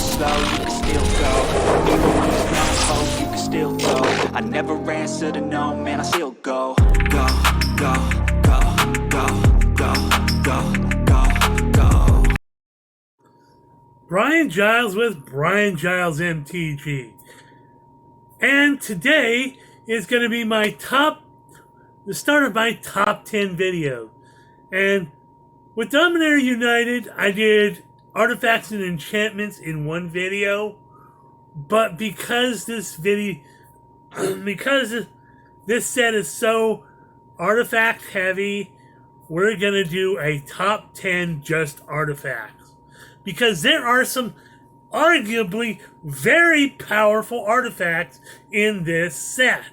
slow, you can still go. Even when there's no hope, you can still go. I never answer to no, man, I still go. Go, go, go, go, go, go, go, go. Brian Giles with Brian Giles MTG. And today is going to be the start of my top 10 video. And with Dominaria United, I did artifacts and enchantments in one video. But because this set is so artifact heavy, we're going to do a top 10 just artifacts. Because there are some arguably very powerful artifacts in this set.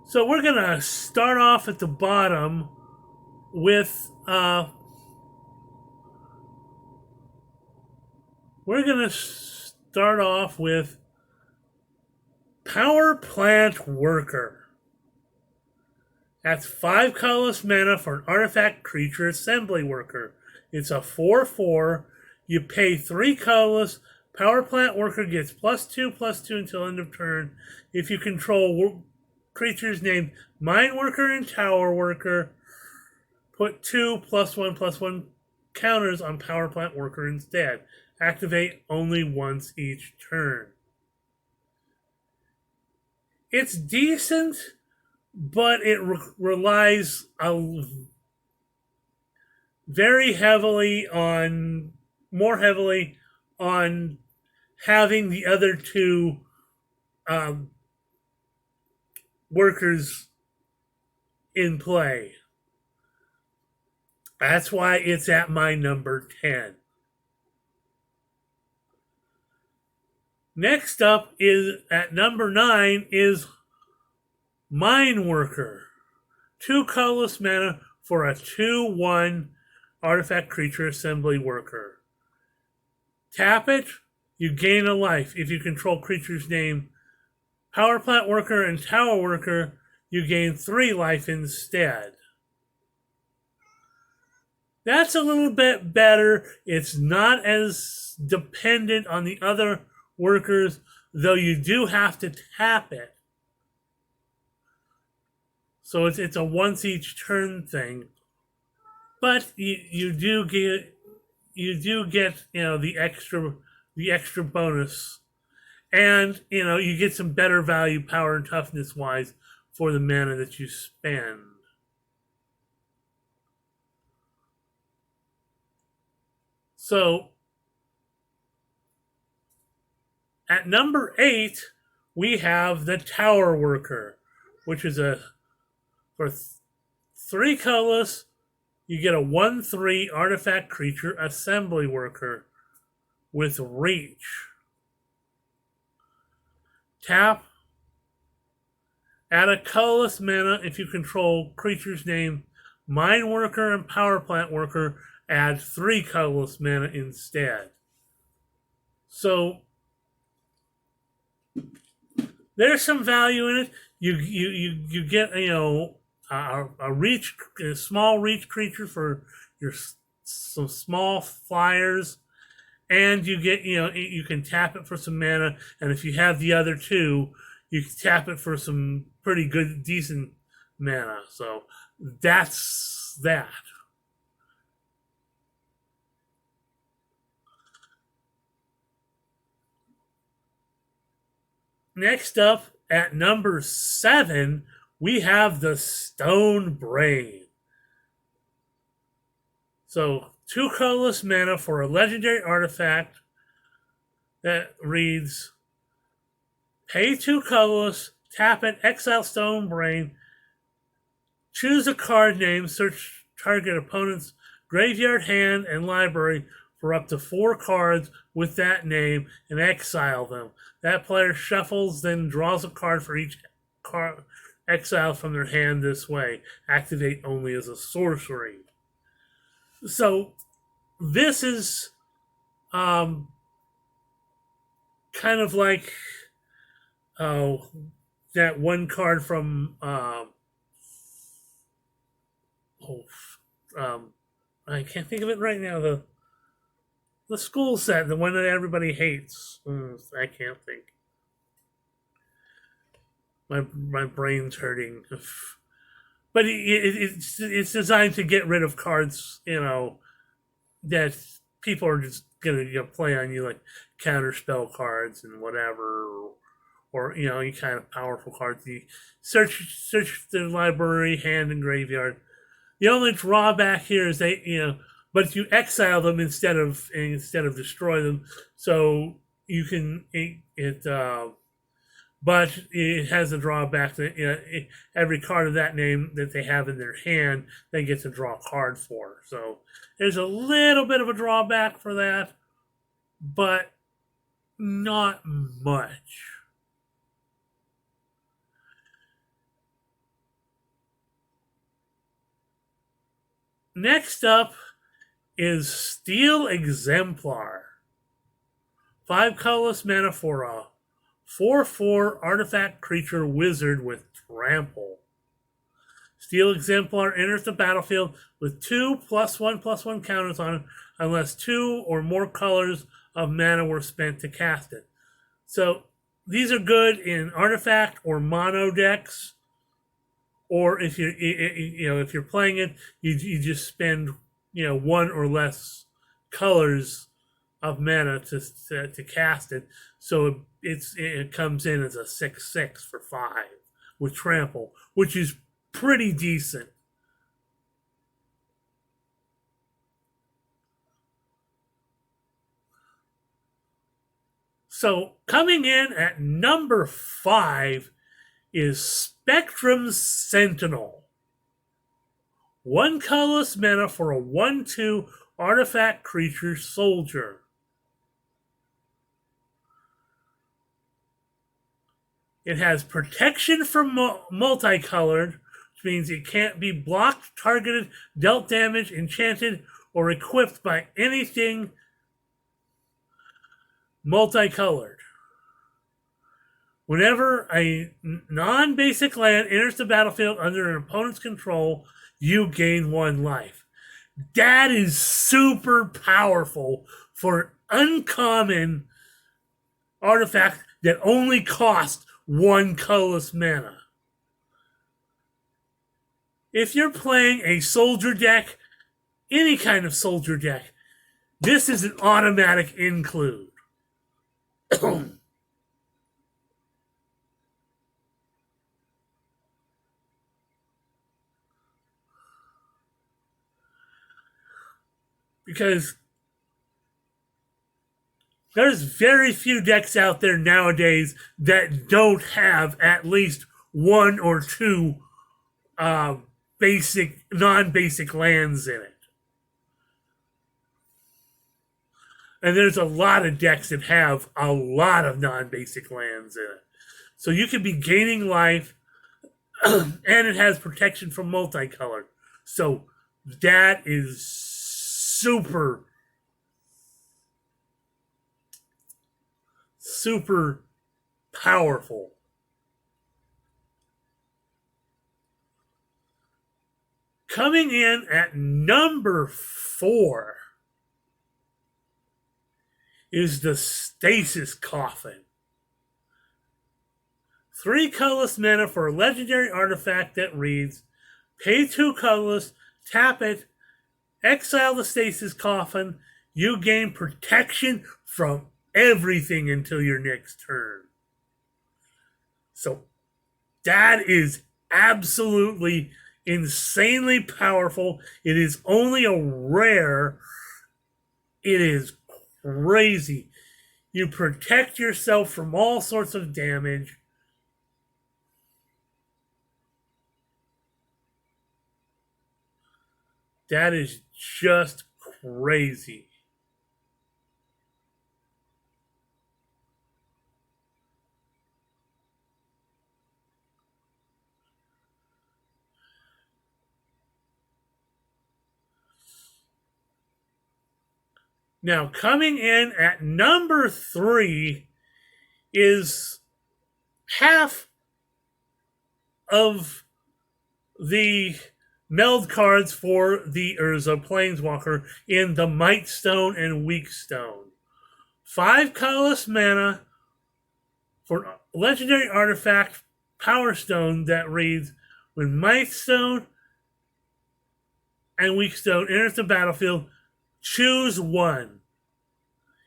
So we're going to start off at the bottom with Power Plant Worker. That's 5 colorless mana for an artifact creature assembly worker. It's a 4/4. You pay 3 colorless. Power Plant Worker gets +2/+2 until end of turn. If you control creatures named Mine Worker and Tower Worker, put 2 +1/+1 counters on Power Plant Worker instead. Activate only once each turn. It's decent, but it relies more heavily on having the other two workers in play. That's why it's at my number 10. Next up is at number 9 is Mine Worker. 2 colorless mana for a 2/1 artifact creature assembly worker. Tap it, you gain a life. If you control creatures named Power Plant Worker and Tower Worker, you gain 3 life instead. That's a little bit better. It's not as dependent on the other workers, though you do have to tap it. So it's a once each turn thing. But you do get the extra bonus, and you get some better value, power and toughness wise, for the mana that you spend. So at number 8 we have the Tower Worker, which is for 3 colorless. You get a 1/3 artifact creature assembly worker with reach. Tap. Add a colorless mana if you control creatures named Mine Worker and Power Plant Worker. Add 3 colorless mana instead. So there's some value in it. You get a small reach creature for some small flyers, and you get you can tap it for some mana, and if you have the other two, you can tap it for some pretty good, decent mana. So that's that. Next up, at number 7, we have the Stone Brain. So 2 colorless mana for a legendary artifact that reads, pay 2 colorless, tap it, exile Stone Brain, choose a card name, search target opponent's graveyard, hand, and library for up to 4 cards with that name and exile them. That player shuffles, then draws a card for each card exiled from their hand this way. Activate only as a sorcery. So this is kind of like that one card from I can't think of it right now. The school set, the one that everybody hates. I can't think. My brain's hurting. But it's designed to get rid of cards, that people are just gonna play on you, like counterspell cards and whatever, or any kind of powerful cards. You search the library, hand, and graveyard. The only drawback here is but you exile them instead of destroy them, so you can but it has a drawback that every card of that name that they have in their hand, they get to draw a card for. So there's a little bit of a drawback for that, but not much. Next up is Steel Exemplar. 5 colorless mana for a 4/4 artifact creature wizard with trample. Steel Exemplar enters the battlefield with 2 +1/+1 counters on it unless 2 or more colors of mana were spent to cast it. So these are good in artifact or mono decks, or if you're playing it, you just spend one or less colors of mana to cast it. So it comes in as a 6/6 for 5 with trample, which is pretty decent. So coming in at number 5 is Spectrum Sentinel. 1 colorless mana for a 1/2 artifact creature soldier. It has protection from multicolored, which means it can't be blocked, targeted, dealt damage, enchanted, or equipped by anything multicolored. Whenever a non-basic land enters the battlefield under an opponent's control, you gain 1 life. That is super powerful for uncommon artifact that only cost 1 colorless mana. If you're playing a soldier deck, any kind of soldier deck, this is an automatic include. Because there's very few decks out there nowadays that don't have at least 1 or 2 non-basic lands in it. And there's a lot of decks that have a lot of non-basic lands in it. So you could be gaining life, and it has protection from multicolor. So that is super powerful. Coming in at number 4 is the Stasis Coffin. 3 colorless mana for a legendary artifact that reads, pay 2 colorless, tap it, exile the Stasis Coffin, you gain protection from everything until your next turn. So that is absolutely insanely powerful. It is only a rare. It is crazy. You protect yourself from all sorts of damage. That is just crazy. Now, coming in at number 3 is half of the meld cards for the Urza Planeswalker in the Might Stone and Weak Stone. 5 colorless mana for legendary artifact Power Stone that reads, when Might Stone and Weak Stone enters the battlefield, choose one.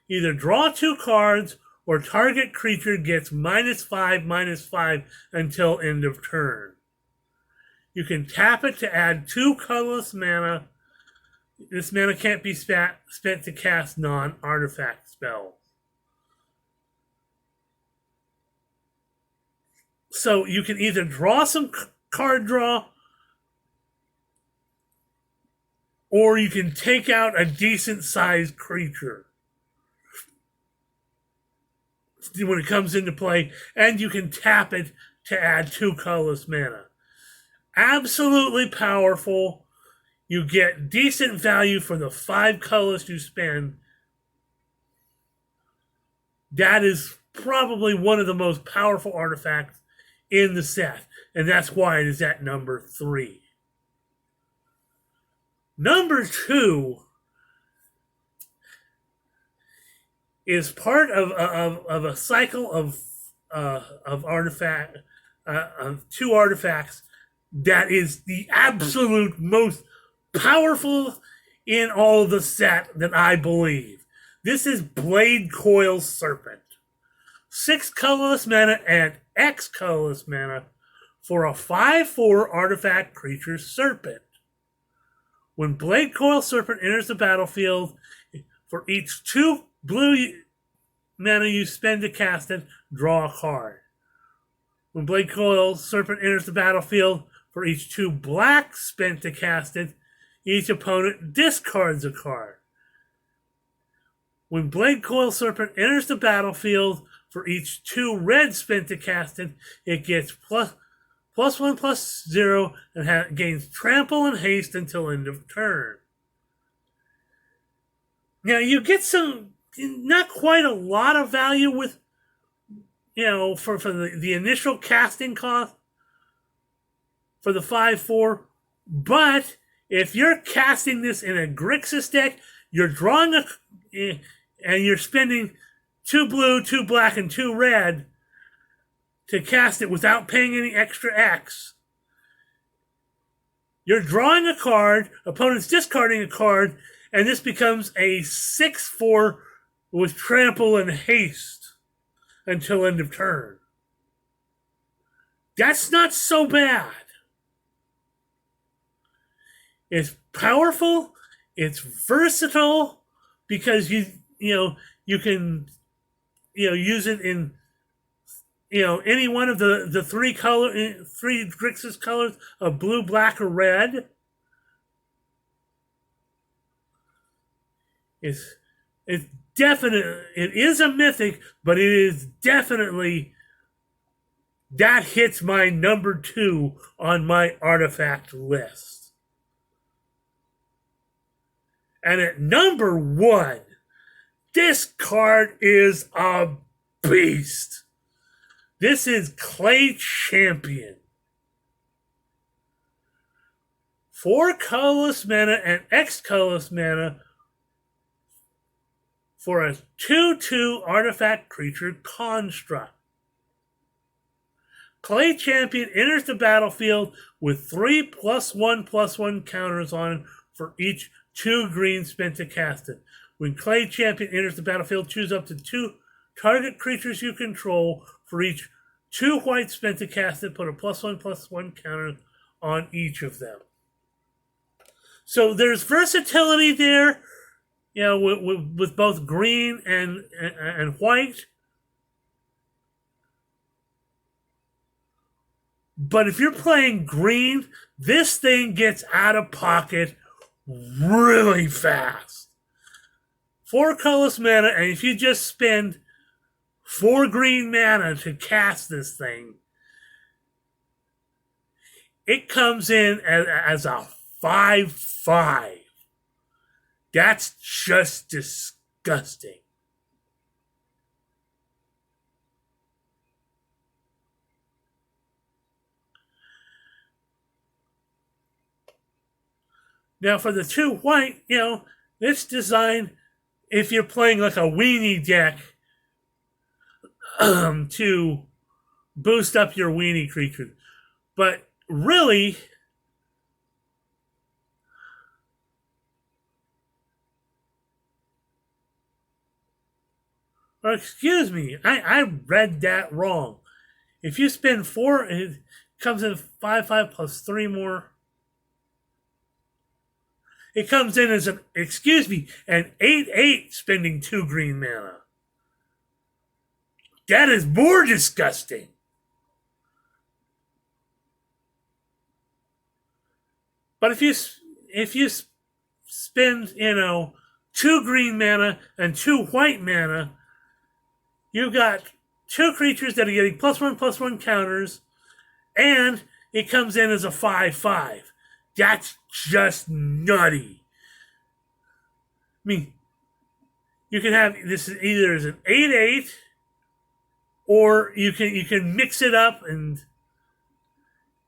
Either draw 2 cards or target creature gets -5/-5 until end of turn. You can tap it to add 2 colorless mana. This mana can't be spent to cast non-artifact spells. So you can either draw some card draw, or you can take out a decent sized creature when it comes into play, and you can tap it to add 2 colorless mana. Absolutely powerful. You get decent value for the 5 colors you spend. That is probably one of the most powerful artifacts in the set, and that's why it is at number 3. Number 2 is part of a cycle of artifact of 2 artifacts that is the absolute most powerful in all of the set that I believe. This is Blade Coil Serpent. 6 colorless mana and X colorless mana for a 5/4 artifact creature Serpent. When Blade Coil Serpent enters the battlefield, for each 2 blue mana you spend to cast it, draw a card. When Blade Coil Serpent enters the battlefield, for each 2 black spent to cast it, each opponent discards a card. When Blade Coil Serpent enters the battlefield, for each 2 red spent to cast it, it gets +1/+0 and gains trample and haste until end of turn. Now you get some, not quite a lot of value with, for the initial casting cost for the 5/4, but if you're casting this in a Grixis deck, you're drawing and you're spending 2 blue, 2 black, and 2 red to cast it without paying any extra X. You're drawing a card, opponent's discarding a card, and this becomes a 6/4 with trample and haste until end of turn. That's not so bad. It's powerful, it's versatile, because you can use it in any one of the 3 Grixis colors of blue, black, or red. It is a mythic, but it is definitely, that hits my number 2 on my artifact list. And at number 1, this card is a beast. This is Clay Champion. 4 colorless mana and X colorless mana for a 2/2 artifact creature construct. Clay Champion enters the battlefield with 3 +1/+1 counters on it for each 2 green spent to cast it. When Clay Champion enters the battlefield, choose up to 2 target creatures you control. For each 2 white spent to cast it, put a +1/+1 counter on each of them. So there's versatility there, with both green and white. But if you're playing green, this thing gets out of pocket really fast. 4 colorless mana, and if you just spend 4 green mana to cast this thing, it comes in as a 5/5. That's just disgusting. Now for the 2 white, it's designed if you're playing like a weenie deck to boost up your weenie creatures. But really, or excuse me, I read that wrong. If you spend 4, it comes in 5/5 plus 3 more. It comes in as an 8/8 spending 2 green mana. That is more disgusting. But if you spend 2 green mana and 2 white mana, you've got 2 creatures that are getting +1/+1 counters, and it comes in as a 5/5. That's just nutty. I mean, you can have this either as an 8/8, or you can mix it up and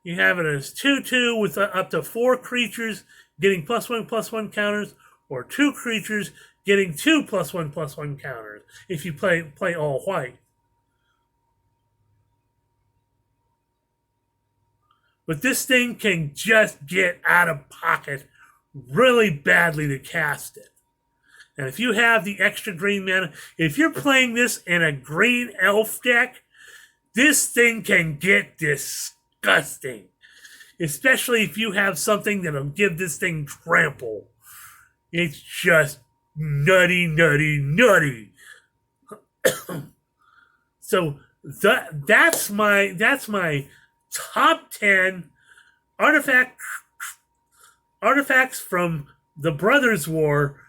you have it as 2/2 with up to 4 creatures getting +1/+1 counters, or 2 creatures getting 2 +1/+1 counters if you play all white. But this thing can just get out of pocket really badly to cast it. And if you have the extra green mana, if you're playing this in a green elf deck, this thing can get disgusting. Especially if you have something that'll give this thing trample. It's just nutty, nutty, nutty. So that's my top 10 artifacts from the Brothers War.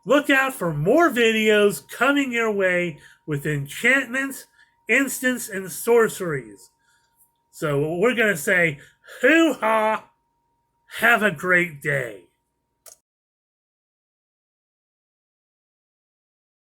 Look out for more videos coming your way with enchantments, instants, and sorceries. So we're going to say, hoo-ha, have a great day.